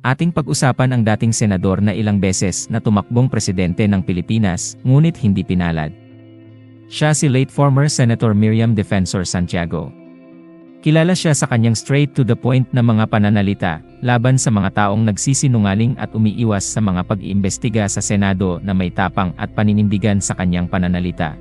Ating pag-usapan ang dating senador na ilang beses na tumakbong presidente ng Pilipinas, ngunit hindi pinalad. Siya si late former Senator Miriam Defensor Santiago. Kilala siya sa kanyang straight to the point na mga pananalita, laban sa mga taong nagsisinungaling at umiiwas sa mga pag-iimbestiga sa Senado na may tapang at paninindigan sa kanyang pananalita.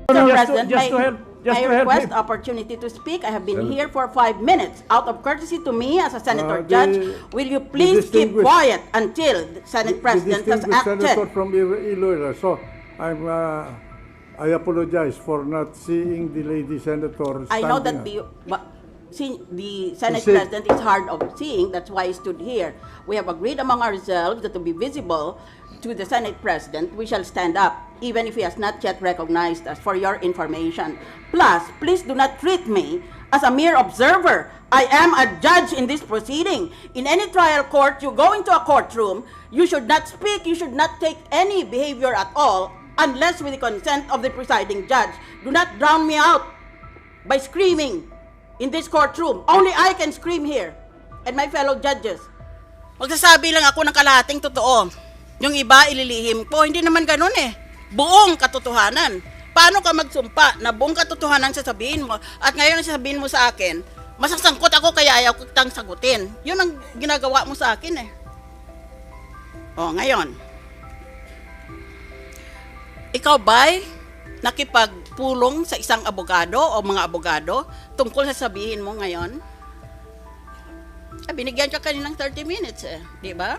Mr. No, President, just I to help request me. opportunity to speak. I have been here for 5 minutes. Out of courtesy to me as a Senator Judge, will you please keep distinguished- quiet until the Senate President has Senator acted? from Iloilo. So, I apologize for not seeing the lady senator I know that standing. the Senate see. President is hard of seeing. That's why I stood here. We have agreed among ourselves that to be visible to the Senate President, we shall stand up, even if he has not yet recognized us, for your information. Plus, please do not treat me as a mere observer. I am a judge in this proceeding. In any trial court, you go into a courtroom, you should not speak, you should not take any behavior at all, unless with the consent of the presiding judge. Do not drown me out by screaming in this courtroom. Only I can scream here, and my fellow judges. Magsasabi lang ako ng kalahating totoo. Yung iba ililihim ko, hindi naman ganun eh. Buong katotohanan. Paano ka magsumpa na buong katotohanan sasabihin mo, at ngayon ang sasabihin mo sa akin, masasangkot ako kaya ayaw kitang sagutin. Yun ang ginagawa mo sa akin eh. O, ngayon. Ikaw ba'y nakipagpulong sa isang abogado o mga abogado tungkol sa sabihin mo ngayon? Binigyan ka kaninang 30 minutes eh, di ba?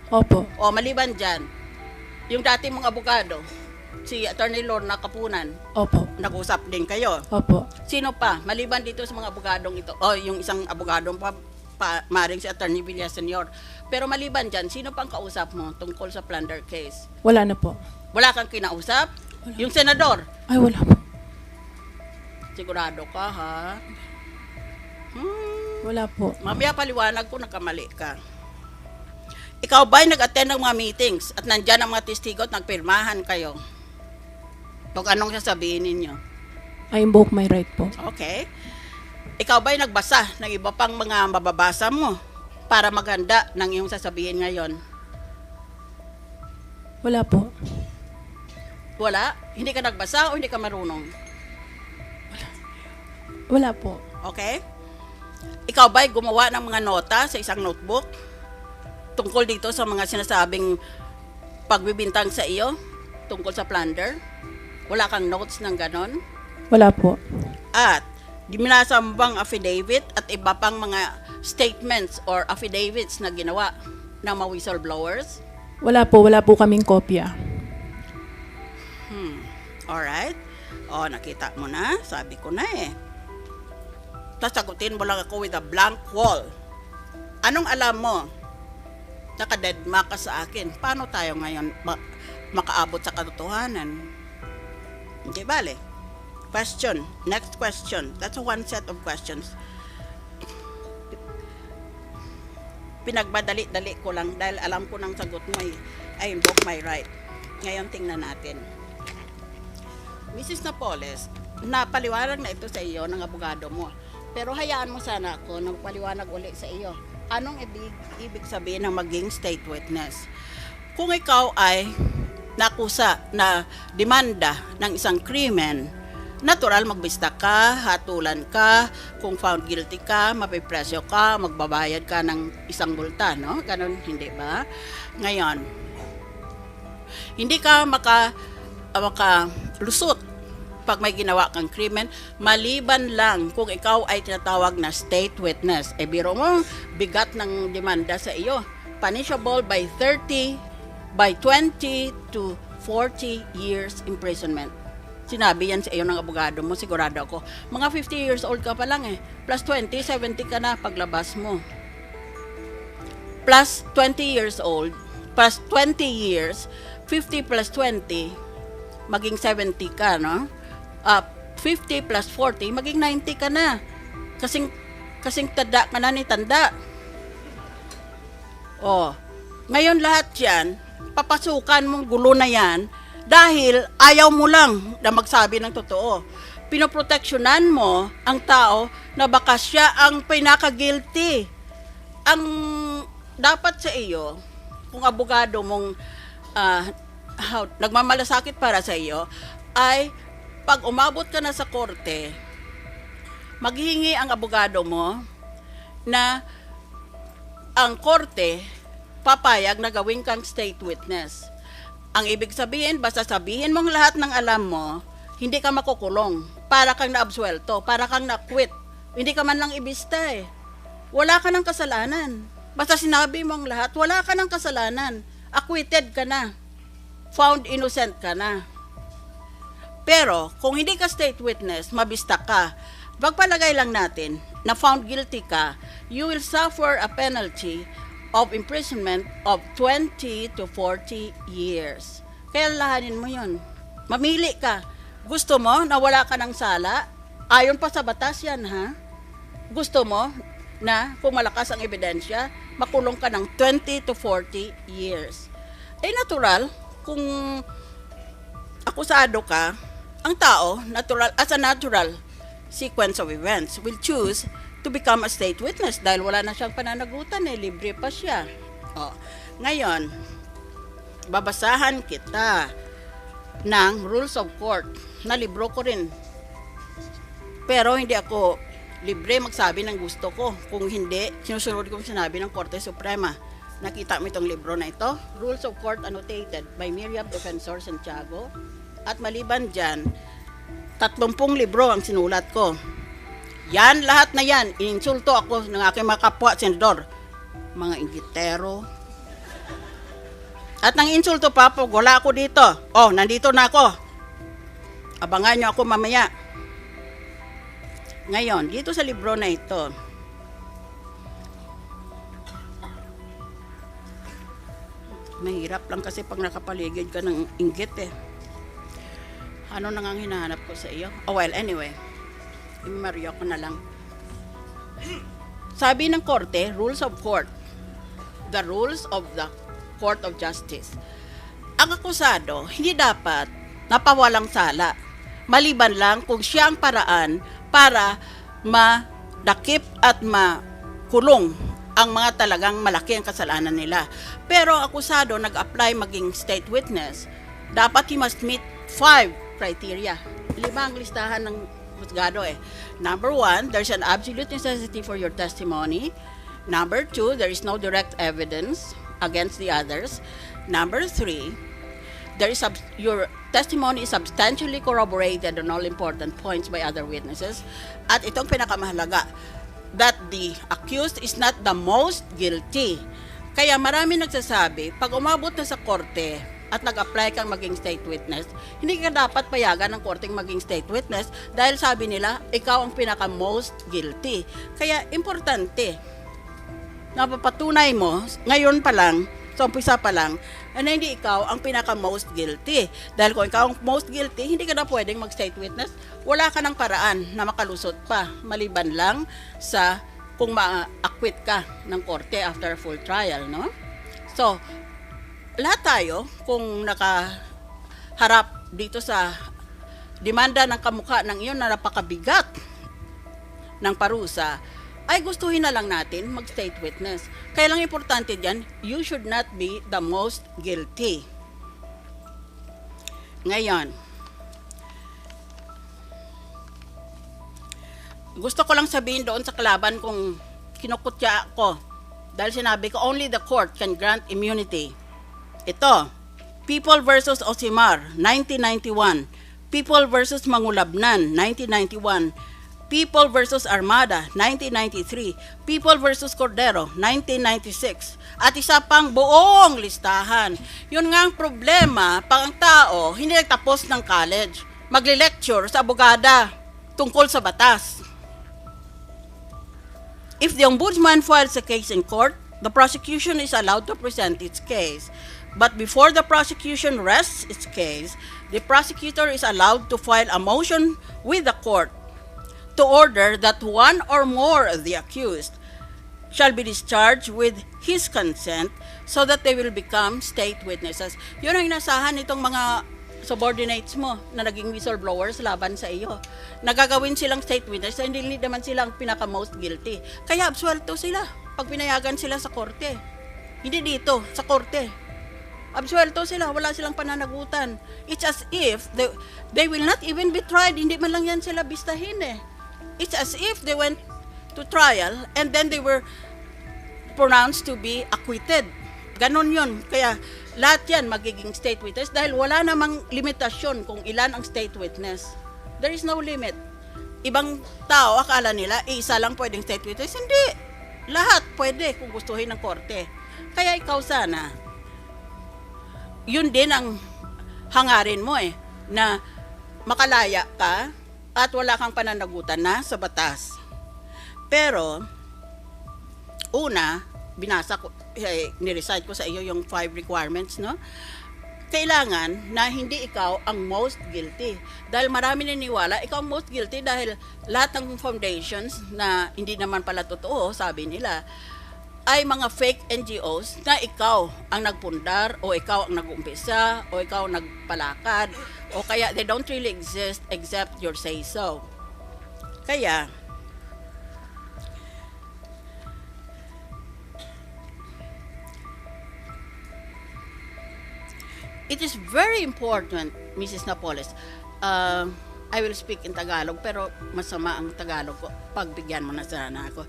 Opo. O maliban dyan, yung dating mong abogado, si Attorney Lorna Kapunan, Opo. nag-usap din kayo. Opo. Sino pa? Maliban dito sa mga abogadong ito, o yung isang abogadong maring si Attorney Villaseñor. Pero maliban dyan, sino pang kausap mo tungkol sa plunder case? Wala na po. Wala kang kinausap? Yung senador? Ay, wala po. Sigurado ka, ha? Wala po. Mamaya paliwanag ko nakamali ka. Ikaw ba'y nag-attend ng mga meetings at nandyan ang mga testigo at nagpirmahan kayo? Kung anong sasabihin ninyo? I invoke my right po. Okay. Ikaw ba'y nagbasa ng iba pang mga mababasa mo para maganda ng iyong sasabihin ngayon? Wala po. Wala? Hindi ka nagbasa o hindi ka marunong? Wala po. Okay? Ikaw ba'y gumawa ng mga nota sa isang notebook tungkol dito sa mga sinasabing pagbibintang sa iyo tungkol sa plunder? Wala kang notes ng ganon? Wala po. At ginasa mo bang affidavit at iba pang mga statements or affidavits na ginawa ng mga whistleblowers? Wala po. Wala po kaming kopya. Alright. O, nakita mo na. Sabi ko na eh. Sasagutin mo lang ako with a blank wall. Anong alam mo? Naka-deadma ka sa akin. Paano tayo ngayon makaabot sa katotohanan? Hindi bale. Question. Next question. That's one set of questions. Pinagbadali-dali ko lang dahil alam ko ng sagot mo ay I invoke my right. Ngayon tingnan natin. Mrs. Napoles, napaliwanag na ito sa iyo ng abogado mo. Pero hayaan mo sana ako na magpaliwanag ulit sa iyo. Anong ibig sabihin ng maging state witness? Kung ikaw ay nakusa na demanda ng isang krimen, natural magbista ka, hatulan ka, kung found guilty ka, mapipresyo ka, magbabayad ka ng isang multa, no? Ganon, hindi ba? Ngayon, hindi ka makalusot pag may ginawa kang krimen, maliban lang kung ikaw ay tinatawag na state witness. E biro mo, bigat ng demanda sa iyo. Punishable by 20 to 40 years imprisonment. Sinabi yan sa iyo ng abogado mo, sigurado ako. Mga 50 years old ka pa lang eh. Plus 20, 70 ka na paglabas mo. Plus 20 years old, plus 20 years, 50 plus 20, maging 70 ka, no? 50 plus 40, maging 90 ka na. Kasing tanda ka na ni tanda. Oh, ngayon lahat yan, papasukan mong gulo na yan dahil ayaw mo lang na magsabi ng totoo. Pinoproteksyonan mo ang tao na baka siya ang pinaka-guilty. Ang dapat sa iyo, kung abogado mong nagmamalasakit para sa iyo, ay pag umabot ka na sa korte, maghihingi ang abogado mo na ang korte papayag na gawin kang state witness. Ang ibig sabihin, basta sabihin mong lahat ng alam mo, hindi ka makukulong. Para kang naabsuelto, para kang na-quit. Hindi ka man lang ibista eh. Wala ka ng kasalanan. Basta sinabi mong lahat, wala ka ng kasalanan. Acquitted ka na. Found innocent ka na. Pero, kung hindi ka state witness, mabista ka. Pagpalagay lang natin na found guilty ka, you will suffer a penalty of imprisonment of 20 to 40 years. Kaya lahanin mo yun. Mamili ka. Gusto mo na wala ka ng sala? Ayon pa sa batas yan, ha? Gusto mo na kung malakas ang ebidensya, makulong ka ng 20 to 40 years. Eh natural, kung akusado ka, ang tao, as a natural sequence of events, will choose to become a state witness dahil wala na siyang pananagutan libre pa siya. Ngayon, babasahan kita ng Rules of Court na libro ko rin. Pero hindi ako libre magsabi ng gusto ko. Kung hindi, sinusunod ko sinabi ng Korte Suprema. Nakita mo itong libro na ito, Rules of Court Annotated by Miriam Defensor Santiago. At maliban dyan, 30 libro ang sinulat ko. Yan, lahat na yan, ininsulto ako ng aking mga kapwa senador. Mga inggitero. At nang insulto pa po, wala ako dito. Nandito na ako. Abangan nyo ako mamaya. Ngayon, dito sa libro na ito, mahirap lang kasi pag nakapaligid ka ng inggit Ano nang ang hinahanap ko sa iyo? Well, anyway. Mario ko na lang. Sabi ng korte, Rules of Court. The rules of the Court of Justice. Ang akusado, hindi dapat napawalang sala. Maliban lang kung siya ang paraan para madakip at makulong ang mga talagang malaki ang kasalanan nila. Pero ang akusado nag-apply maging state witness, dapat he must meet 5 criteria. 5 ang listahan ng husgado Number 1, there's an absolute necessity for your testimony. Number 2, there is no direct evidence against the others. Number 3, your testimony is substantially corroborated on all important points by other witnesses. At itong pinakamahalaga, that the accused is not the most guilty. Kaya marami nagsasabi, pag umabot na sa korte at nag-apply kang maging state witness, hindi ka dapat payagan ng korteng maging state witness dahil sabi nila, ikaw ang pinaka-most guilty. Kaya importante, napapatunay mo, ngayon pa lang, sa umpisa pa lang, na hindi ikaw ang pinaka-most guilty. Dahil kung ikaw ang most guilty, hindi ka na pwedeng mag-state witness, wala ka ng paraan na makalusot pa, maliban lang sa kung ma-acquit ka ng korte after a full trial, no? So, lahat tayo, kung nakaharap dito sa demanda ng kamukha ng iyon na napakabigat ng parusa, ay gustuhin na lang natin mag-state witness. Kaya lang importante dyan, you should not be the most guilty. Ngayon, gusto ko lang sabihin doon sa kalaban kung kinukutya ako dahil sinabi ko, only the court can grant immunity. Ito, People versus Osimar, 1991. People versus Mangulabnan, 1991. People versus Armada, 1993. People versus Cordero, 1996. At isa pang buong listahan. Yun nga ang problema, pag ang tao hindi nagtapos ng college, magle-lecture sa abogada tungkol sa batas. If the ombudsman files a case in court, the prosecution is allowed to present its case. But before the prosecution rests its case, the prosecutor is allowed to file a motion with the court to order that one or more of the accused shall be discharged with his consent so that they will become state witnesses. Yun ang inasahan nitong mga subordinates mo na naging whistleblowers laban sa iyo. Nagagawin silang state witness, hindi naman silang pinaka-most guilty. Kaya absuelto sila pag pinayagan sila sa korte. Hindi dito, sa korte. Absuelto sila, wala silang pananagutan. It's as if they will not even be tried. Hindi man lang yan sila bistahin eh. It's as if they went to trial and then they were pronounced to be acquitted. Ganon yun. Kaya lahat yan magiging state witness dahil wala namang limitasyon kung ilan ang state witness. There is no limit. Ibang tao, akala nila, isa lang pwedeng state witness. Hindi. Lahat pwede kung gustuhin ng korte. Kaya ikaw sana, yun din ang hangarin mo eh, na makalaya ka at wala kang pananagutan na sa batas. Pero, una, binasa ko, nirecite ko sa iyo yung 5 requirements, no? Kailangan na hindi ikaw ang most guilty. Dahil marami naniniwala, ikaw ang most guilty dahil lahat ng foundations na hindi naman pala totoo, sabi nila, ay mga fake NGOs na ikaw ang nagpundar o ikaw ang nag-umpisa o ikaw ang nagpalakad o kaya they don't really exist except your say so. Kaya, it is very important, Mrs. Napoles. I will speak in Tagalog pero masama ang Tagalog ko. Pagbigyan mo na sana ako.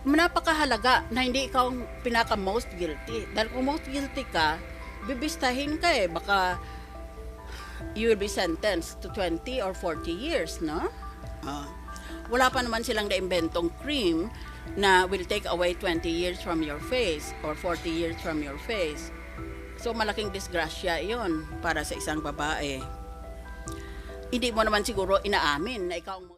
Napakahalaga na hindi ikaw ang pinaka-most guilty. Dahil kung most guilty ka, bibistahin ka eh. Baka you will be sentenced to 20 or 40 years, no? Wala pa naman silang naimbentong cream na will take away 20 years from your face or 40 years from your face. So malaking disgrasya yon para sa isang babae. Hindi mo naman siguro inaamin na ikaw